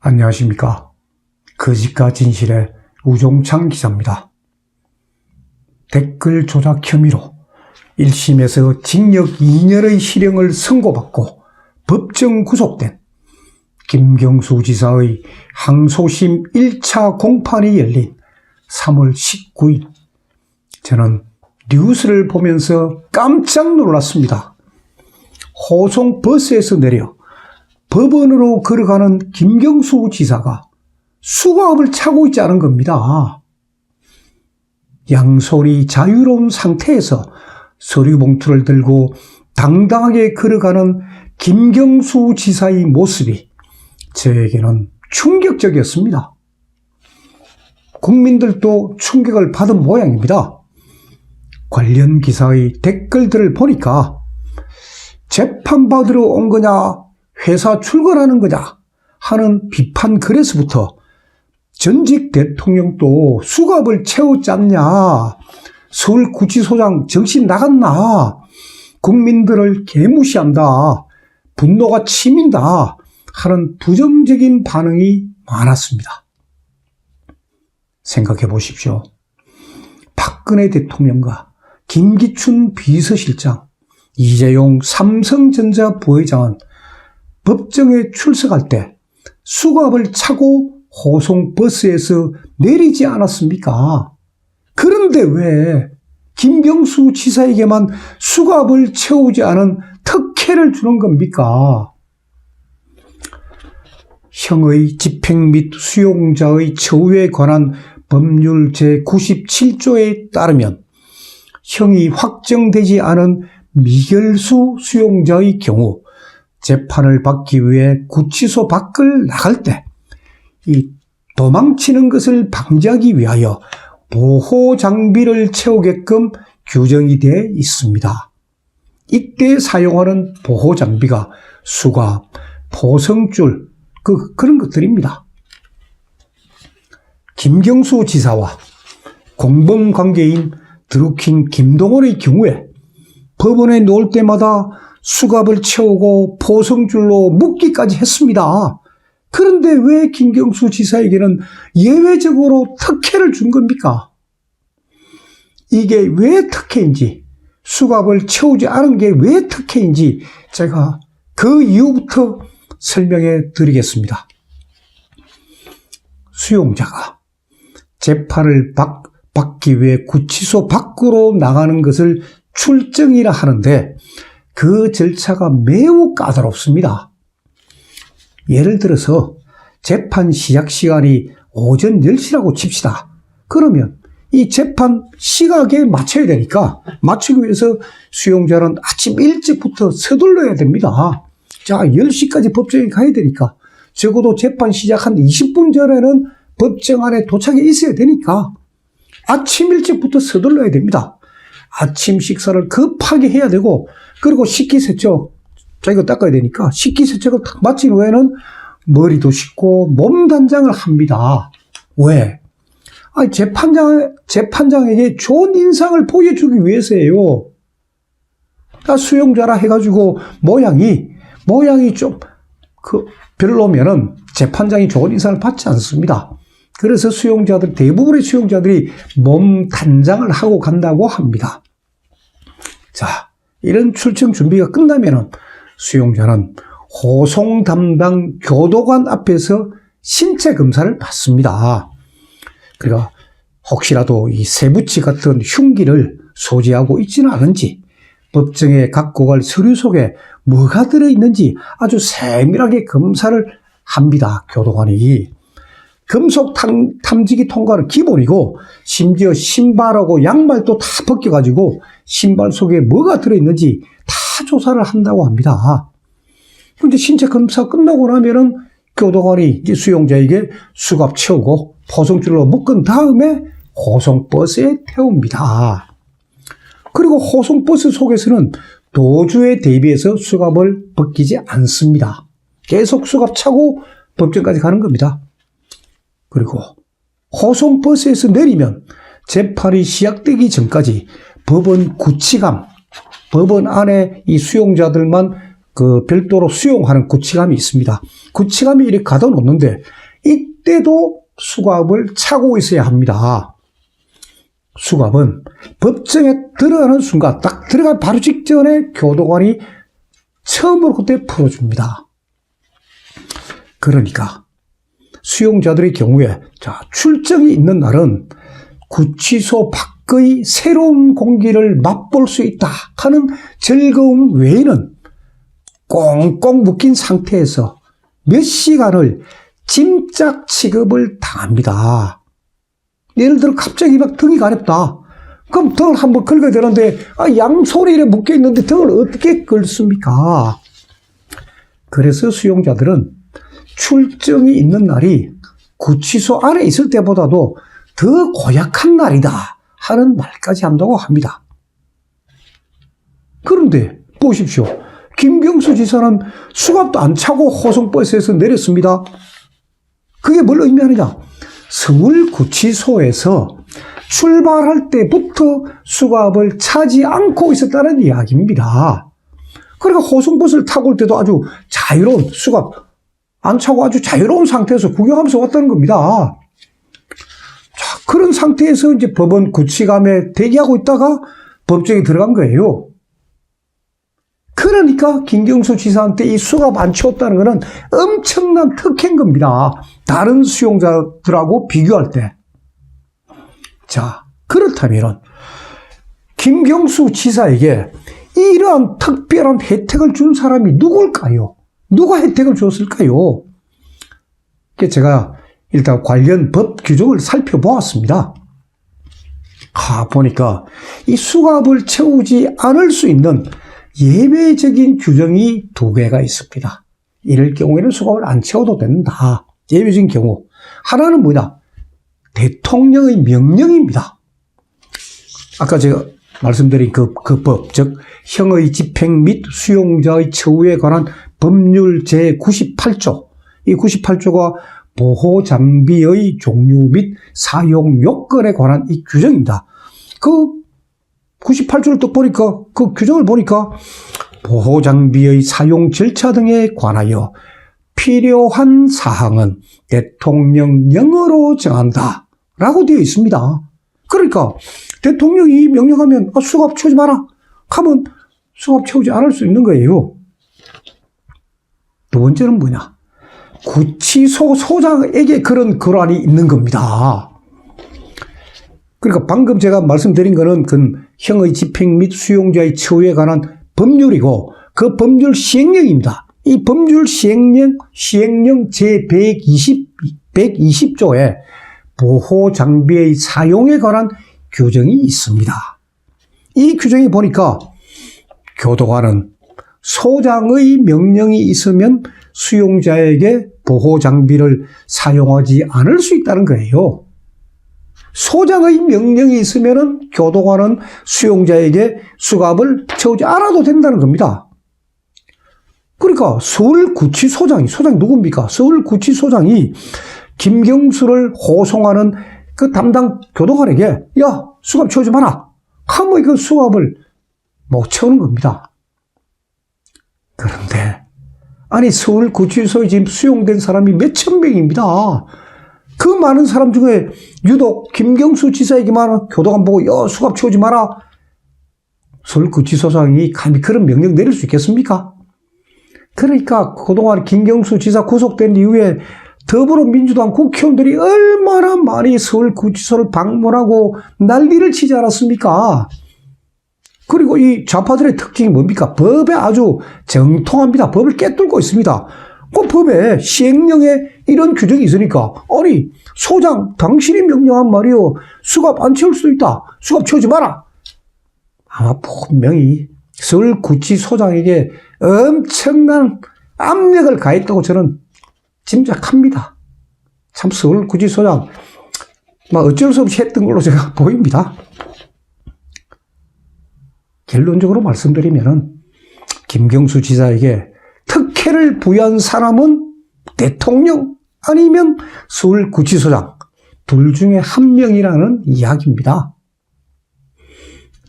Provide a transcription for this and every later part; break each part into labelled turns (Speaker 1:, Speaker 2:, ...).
Speaker 1: 안녕하십니까. 거짓과 진실의 우종창 기자입니다. 댓글 조작 혐의로 1심에서 징역 2년의 실형을 선고받고 법정 구속된 김경수 지사의 항소심 1차 공판이 열린 3월 19일, 저는 뉴스를 보면서 깜짝 놀랐습니다. 호송버스에서 내려 법원으로 걸어가는 김경수 지사가 수갑을 차고 있지 않은 겁니다. 양손이 자유로운 상태에서 서류 봉투를 들고 당당하게 걸어가는 김경수 지사의 모습이 저에게는 충격적이었습니다. 국민들도 충격을 받은 모양입니다. 관련 기사의 댓글들을 보니까 재판받으러 온 거냐, 회사 출근하는 거냐 하는 비판 글에서부터 전직 대통령도 수갑을 채웠지 않냐, 서울구치소장 정신 나갔나, 국민들을 개무시한다, 분노가 치민다 하는 부정적인 반응이 많았습니다. 생각해 보십시오. 박근혜 대통령과 김기춘 비서실장, 이재용 삼성전자 부회장은 법정에 출석할 때 수갑을 차고 호송버스에서 내리지 않았습니까? 그런데 왜 김경수 지사에게만 수갑을 채우지 않은 특혜를 주는 겁니까? 형의 집행 및 수용자의 처우에 관한 법률 제97조에 따르면 형이 확정되지 않은 미결수 수용자의 경우 재판을 받기 위해 구치소 밖을 나갈 때 이 도망치는 것을 방지하기 위하여 보호 장비를 채우게끔 규정이 되어 있습니다. 이때 사용하는 보호 장비가 수갑, 보성줄, 그런 것들입니다. 김경수 지사와 공범 관계인 드루킹 김동원의 경우에 법원에 놓을 때마다 수갑을 채우고 보성줄로 묶기까지 했습니다. 그런데 왜 김경수 지사에게는 예외적으로 특혜를 준 겁니까? 이게 왜 특혜인지, 수갑을 채우지 않은 게 왜 특혜인지 제가 그 이유부터 설명해 드리겠습니다. 수용자가 재판을 받기 위해 구치소 밖으로 나가는 것을 출정이라 하는데 그 절차가 매우 까다롭습니다. 예를 들어서 재판 시작 시간이 오전 10시라고 칩시다. 그러면 이 재판 시각에 맞춰야 되니까 맞추기 위해서 수용자는 아침 일찍부터 서둘러야 됩니다. 자, 10시까지 법정에 가야 되니까 적어도 재판 시작 한 20분 전에는 법정 안에 도착해 있어야 되니까 아침 일찍부터 서둘러야 됩니다. 아침 식사를 급하게 해야 되고, 그리고 식기세척 자기가 닦아야 되니까 식기세척을 딱 마친 후에는 머리도 씻고 몸 단장을 합니다. 왜? 아니, 재판장에게 좋은 인상을 보여주기 위해서예요. 수용자라 해가지고 모양이 좀 별로면은 재판장이 좋은 인상을 받지 않습니다. 그래서 대부분의 수용자들이 몸 단장을 하고 간다고 합니다. 자, 이런 출정 준비가 끝나면은 수용자는 호송 담당 교도관 앞에서 신체 검사를 받습니다. 그러니까 혹시라도 이 세부치 같은 흉기를 소지하고 있지는 않은지, 법정에 갖고 갈 서류 속에 뭐가 들어있는지 아주 세밀하게 검사를 합니다. 교도관이. 금속 탐지기 통과는 기본이고, 심지어 신발하고 양말도 다 벗겨가지고 신발 속에 뭐가 들어있는지 다 조사를 한다고 합니다. 그런데 신체 검사 끝나고 나면은 교도관이 수용자에게 수갑 채우고 보성줄로 묶은 다음에 호송버스에 태웁니다. 그리고 호송버스 속에서는 도주에 대비해서 수갑을 벗기지 않습니다. 계속 수갑 차고 법정까지 가는 겁니다. 그리고 호송버스에서 내리면 재판이 시작되기 전까지 법원 구치감, 법원 안에 이 수용자들만 별도로 수용하는 구치감이 있습니다. 구치감이 이렇게 가둬놓는데 이때도 수갑을 차고 있어야 합니다. 수갑은 법정에 들어가는 순간 딱 들어가 바로 직전에 교도관이 처음으로 그때 풀어줍니다. 그러니까 수용자들의 경우에 출정이 있는 날은 구치소 밖의 새로운 공기를 맛볼 수 있다 하는 즐거움 외에는 꽁꽁 묶인 상태에서 몇 시간을 짐짝 취급을 당합니다. 예를 들어 갑자기 막 등이 가렵다. 그럼 등을 한번 긁어야 되는데 양손에 이렇게 묶여 있는데 등을 어떻게 긁습니까? 그래서 수용자들은 출정이 있는 날이 구치소 안에 있을 때보다도 더 고약한 날이다 하는 말까지 한다고 합니다. 그런데 보십시오. 김경수 지사는 수갑도 안 차고 호송버스에서 내렸습니다. 그게 뭘 의미하느냐? 서울구치소에서 출발할 때부터 수갑을 차지 않고 있었다는 이야기입니다. 그러니까 호송버스를 타고 올 때도 아주 자유로운 수갑 안 차고 아주 자유로운 상태에서 구경하면서 왔다는 겁니다. 자, 그런 상태에서 이제 법원 구치감에 대기하고 있다가 법정에 들어간 거예요. 그러니까 김경수 지사한테 이 수갑 안 채웠다는 것은 엄청난 특혜인 겁니다. 다른 수용자들하고 비교할 때. 자, 그렇다면 김경수 지사에게 이러한 특별한 혜택을 준 사람이 누굴까요? 누가 혜택을 줬을까요? 제가 일단 관련 법 규정을 살펴보았습니다. 보니까 이 수갑을 채우지 않을 수 있는 예외적인 규정이 2개가 있습니다. 이럴 경우에는 수갑을 안 채워도 된다. 예외적인 경우. 하나는 뭐냐? 대통령의 명령입니다. 아까 제가 말씀드린 그 법, 즉 형의 집행 및 수용자의 처우에 관한 법률 제98조. 이 98조가 보호장비의 종류 및 사용 요건에 관한 이 규정입니다. 그 98조를 딱 보니까 그 규정을 보니까 보호장비의 사용 절차 등에 관하여 필요한 사항은 대통령령으로 정한다 라고 되어 있습니다. 그러니까 대통령이 명령하면 수갑 채우지 마라 하면 수갑 채우지 않을 수 있는 거예요. 2번째는 뭐냐? 구치소 소장에게 그런 권한이 있는 겁니다. 그러니까 방금 제가 말씀드린 거는 그 형의 집행 및 수용자의 처우에 관한 법률이고 그 법률 시행령입니다. 이 법률 시행령 제120조에 보호장비의 사용에 관한 규정이 있습니다. 이 규정에 보니까 교도관은 소장의 명령이 있으면 수용자에게 보호장비를 사용하지 않을 수 있다는 거예요. 소장의 명령이 있으면 교도관은 수용자에게 수갑을 채우지 않아도 된다는 겁니다. 그러니까 서울구치소장이, 소장이 누굽니까? 서울구치소장이 김경수를 호송하는 그 담당 교도관에게 야, 수갑 채우지 마라 하면 그 수갑을 못 채우는 겁니다. 그런데 아니 서울구치소에 지금 수용된 사람이 몇천 명입니다. 그 많은 사람 중에 유독 김경수 지사에게만 교도관 보고 야, 수갑 채우지 마라. 서울구치소장이 감히 그런 명령 내릴 수 있겠습니까? 그러니까 그동안 김경수 지사 구속된 이후에 더불어민주당 국회의원들이 얼마나 많이 서울구치소를 방문하고 난리를 치지 않았습니까? 그리고 이 좌파들의 특징이 뭡니까? 법에 아주 정통합니다. 법을 꿰뚫고 있습니다. 그 법에 시행령에 이런 규정이 있으니까 아니 소장 당신이 명령한 말이요. 수갑 안 채울 수도 있다. 수갑 채우지 마라. 아마 분명히 서울구치소장에게 엄청난 압력을 가했다고 저는 짐작합니다. 참 서울구치소장 어쩔 수 없이 했던 걸로 제가 보입니다. 결론적으로 말씀드리면 김경수 지사에게 특혜를 부여한 사람은 대통령 아니면 서울구치소장 둘 중에 한 명이라는 이야기입니다.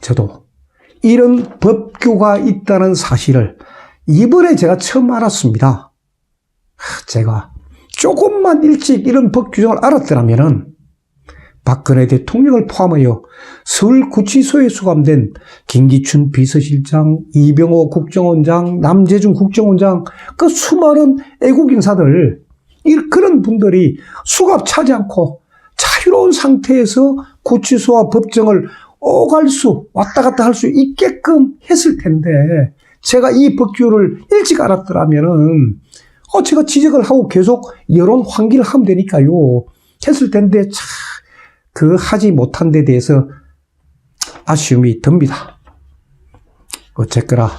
Speaker 1: 저도 이런 법규가 있다는 사실을 이번에 제가 처음 알았습니다. 제가 조금만 일찍 이런 법 규정을 알았더라면은 박근혜 대통령을 포함하여 서울구치소에 수감된 김기춘 비서실장, 이병호 국정원장, 남재준 국정원장, 그 수많은 애국 인사들, 그런 분들이 수갑 차지 않고 자유로운 상태에서 구치소와 법정을 오갈 수, 왔다 갔다 할 수 있게끔 했을 텐데, 제가 이 법규를 일찍 알았더라면은, 제가 지적을 하고 계속 여론 환기를 하면 되니까요. 했을 텐데, 그 하지 못한 데 대해서 아쉬움이 듭니다. 어쨌거나,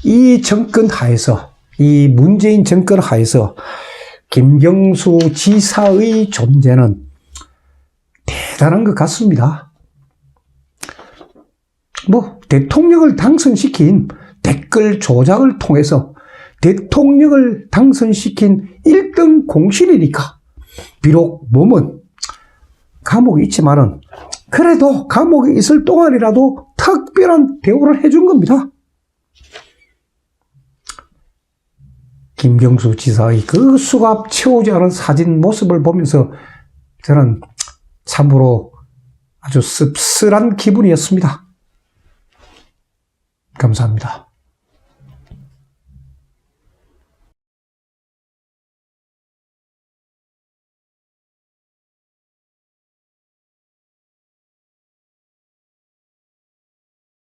Speaker 1: 이 정권 하에서, 이 문재인 정권 하에서 김경수 지사의 존재는 대단한 것 같습니다. 대통령을 당선시킨 댓글 조작을 통해서 대통령을 당선시킨 1등 공신이니까 비록 몸은 감옥에 있지만은 그래도 감옥에 있을 동안이라도 특별한 대우를 해준 겁니다. 김경수 지사의 그 수갑 채우지 않은 사진 모습을 보면서 저는 참으로 아주 씁쓸한 기분이었습니다. 감사합니다.